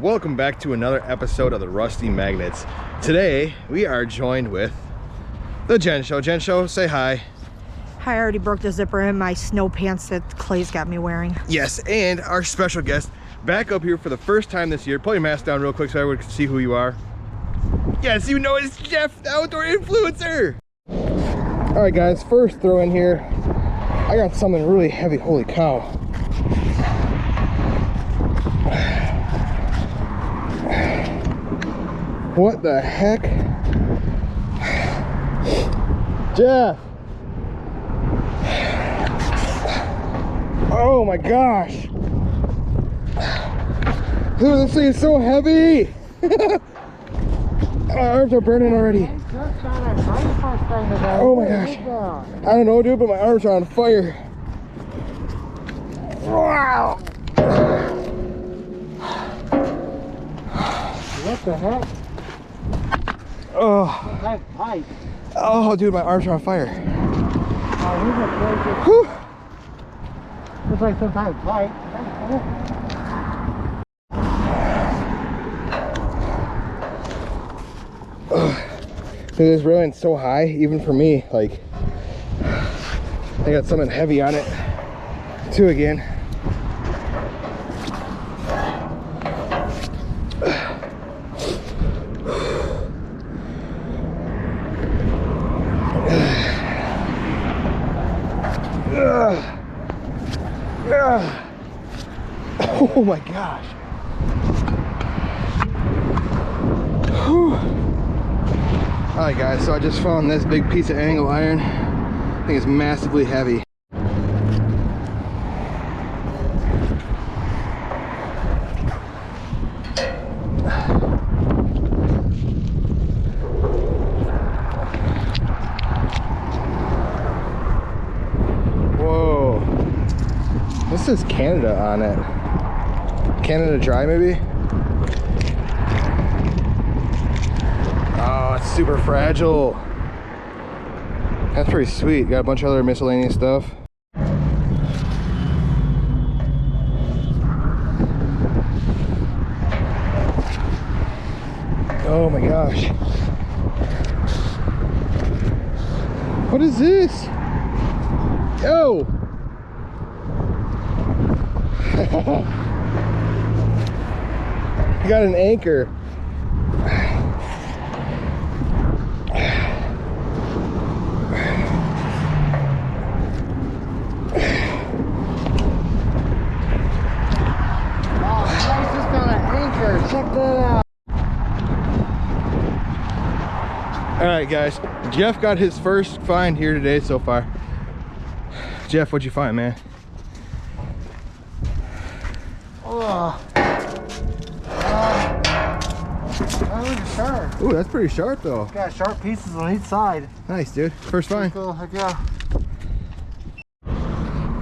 welcome back to another episode of the Rusty Magnets. Today we are joined with the Jen Show. Jen Show, say hi. Hi, I already broke the zipper in my snow pants that Clay's got me wearing. Yes, and our special guest back up here for the first time this year. Pull your mask down real quick so everyone can see who you are. Yes, you know it's Jeff, the outdoor influencer. All right guys, first throw in here, I got something really heavy. Holy cow. What the heck? Jeff! Oh my gosh! Dude, this thing is so heavy! My arms are burning already. Oh my gosh. I don't know, dude, but my arms are on fire. Wow! What the heck? Oh. Pipe. Oh, dude, my arms are on fire. Whew. Looks like some type of pipe. Dude, this railing's so high, even for me. Like, I got something heavy on it, too, again. Oh my gosh. Whew. Alright guys, so I just found this big piece of angle iron. I think it's massively heavy. Whoa. This says Canada on it. Canada Dry, maybe? Oh, it's super fragile. That's pretty sweet. Got a bunch of other miscellaneous stuff. Oh my gosh. What is this? Yo! I got an anchor. Check that out. All right, guys. Jeff got his first find here today so far. Jeff, what'd you find, man? Oh. That looks sharp. Ooh, that's pretty sharp, though. Got sharp pieces on each side. Nice, dude. First find. Cool. Heck yeah.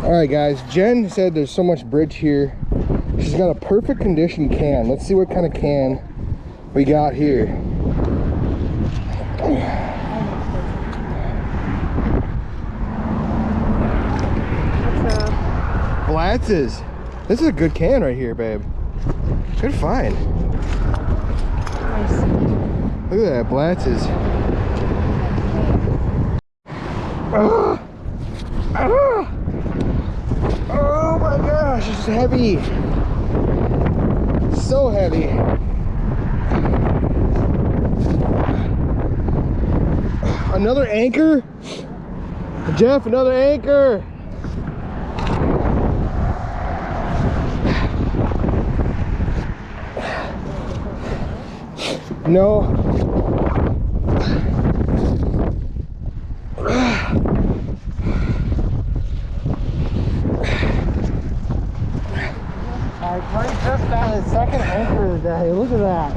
All right, guys. Jen said there's so much bridge here. She's got a perfect condition can. Let's see what kind of can we got here. Blatz's. This is a good can right here, babe. Good find. Nice. Look at that, Blatz's. Oh my gosh, it's heavy. So heavy. Another anchor? Jeff, another anchor. No. Clay just found his second anchor today. Look at that.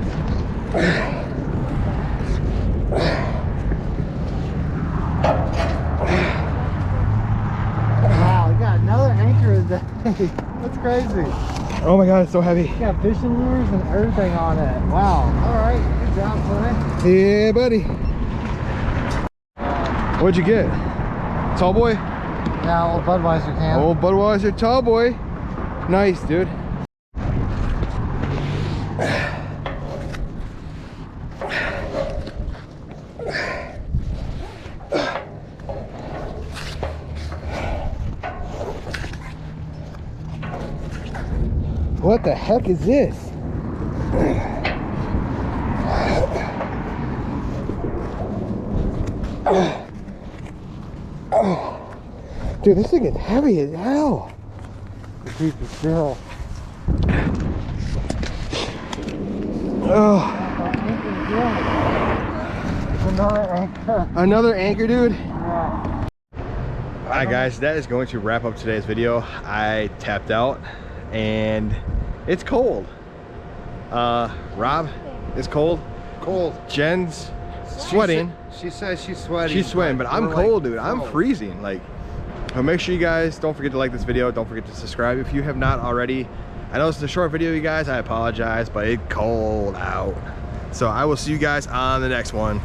Wow, we got another anchor today. That's crazy. Oh my god, it's so heavy. We got fishing lures and everything on it. Wow. Alright, good job, Clay. Yeah, buddy. What'd you get? Tall boy? Yeah, old Budweiser can. Old Budweiser tall boy. Nice, dude. What the heck is this? Dude, this thing is heavy as hell. Keep it still. Oh, Another anchor. another anchor, dude. Yeah. Alright guys, that is going to wrap up today's video. I tapped out and it's cold. Rob, it's cold. Cold. Jen's sweating. She says she's sweating. She's sweating, but I'm we're cold, like, dude. I'm cold. freezing. Like, but make sure you guys don't forget to like this video. Don't forget to subscribe if you have not already. I know this is a short video, you guys. I apologize, but it's cold out. So I will see you guys on the next one.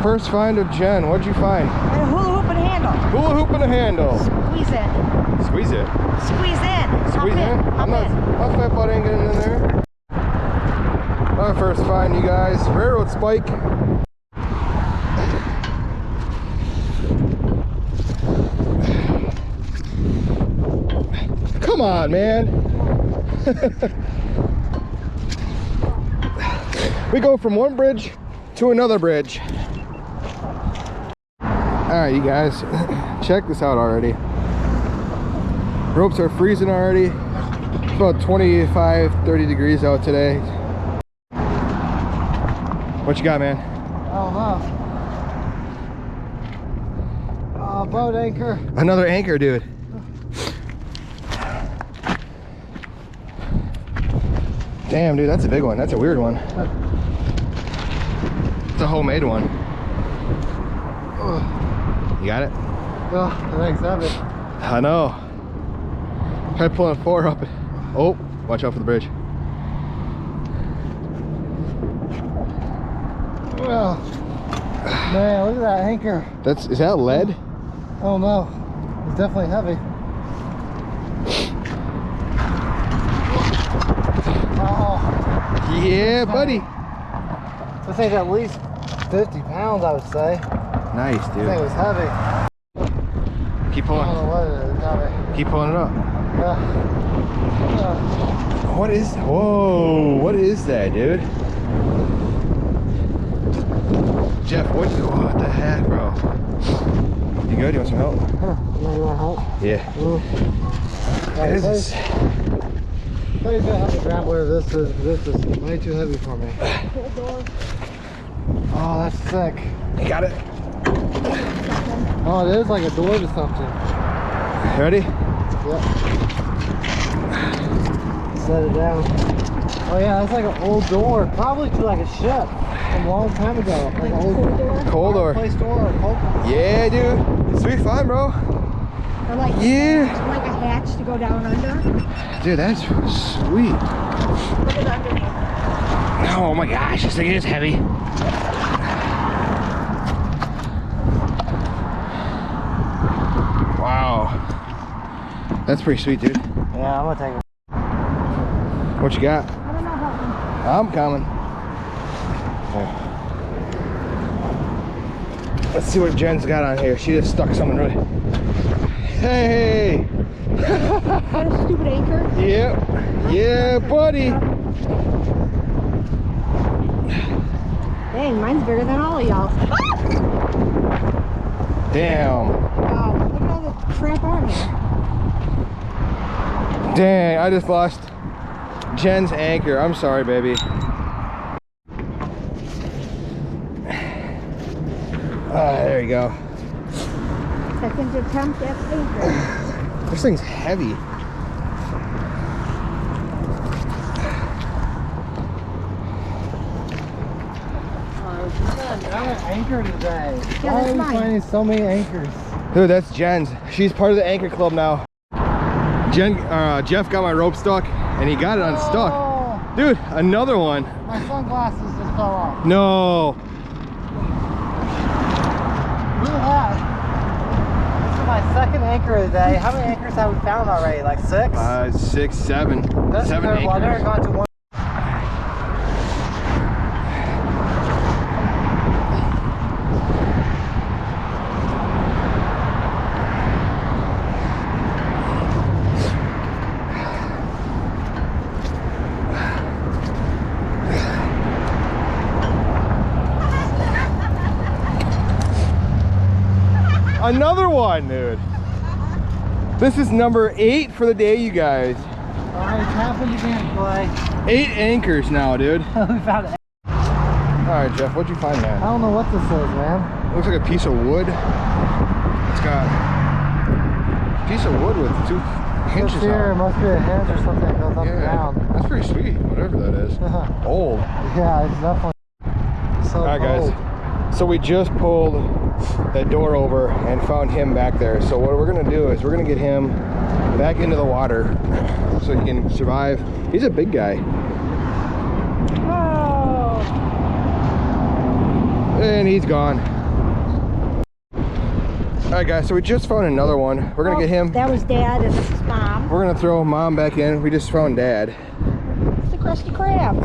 First find of Jen. What'd you find? And a hula hoop and handle. Hula hoop and a handle. Squeeze in. Squeeze it. Squeeze in. Squeeze in? I'm not. My fat butt ain't getting in there. Our first find, you guys. Railroad spike. Come on, man. We go from one bridge to another bridge. All right, you guys, check this out already. Ropes are freezing already. It's about 25, 30 degrees out today. What you got, man? I don't know. Boat anchor. Another anchor, dude. Damn, dude, that's a big one. That's a weird one. It's a homemade one. You got it? Oh, thanks, heavy. I know. Try pulling 4 up. Oh, watch out for the bridge. Well, man, look at that anchor. Is that lead? Oh no, it's definitely heavy. Oh, Yeah, buddy. this thing's at least 50 pounds, I would say. Nice, This thing was dude. heavy. Keep I pulling. don't know what it is. It's heavy. Keep pulling it up. Yeah. What is? Whoa! What is that, dude? Jeff, what the heck, bro? You good? You want some help? You want help? Yeah. This is- Please don't have to grab where this is. This is way too heavy for me. Oh, that's sick. You got it. Oh, it is like a door to something. Ready? Yep. Set it down. Oh yeah, that's like an old door. Probably to like a ship from a long time ago. Like an old Cold door. fireplace door or cold door. Yeah, dude. Sweet find, bro. Or like, Yeah. like a hatch to go down under. Dude, that's sweet. Look at underneath. Oh my gosh, this thing is heavy. Wow. That's pretty sweet, dude. Yeah, I'm gonna take it. What you got? I don't know how. I'm coming. Let's see what Jen's got on here. She just stuck something really. Hey! What a stupid anchor. Yep. Yeah, buddy. Dang, mine's bigger than all of y'all. Damn. Wow, look at all the crap on here. Dang, I just lost Jen's anchor. I'm sorry, baby. There you go. Second attempt at anchor. This thing's heavy. I'm an anchor today. Yeah, Why that's are we mine. finding so many anchors? Dude, that's Jen's. She's part of the anchor club now. Jeff got my rope stuck, and he got it unstuck. Oh, Dude, another one. my sunglasses just fell off. No. Look at that. This is my second anchor of the day. How many anchors have we found already? Like 6? 6, 7. That's 7 third one. I've never anchors. gone to one. Another one, dude. This is number 8 for the day, you guys. Alright, it's happened again, Clay. 8 anchors now, dude. We found it. Alright, Jeff, what'd you find, I man? don't know what this is, man. Looks like a piece of wood. It's got a piece of wood with 2 hinges This here on it. must be a hinge or something that goes up and Yeah, down. that's pretty sweet, whatever that is. Old. Yeah, it's definitely so Alright, guys. old. So we just pulled that door over and found him back there. So what we're gonna do is we're gonna get him back into the water so he can survive. He's a big guy. Oh. And he's gone. Alright guys, so we just found another one. We're gonna get him. That was Dad and this is Mom. We're gonna throw Mom back in. We just found Dad. It's the Krusty Krab.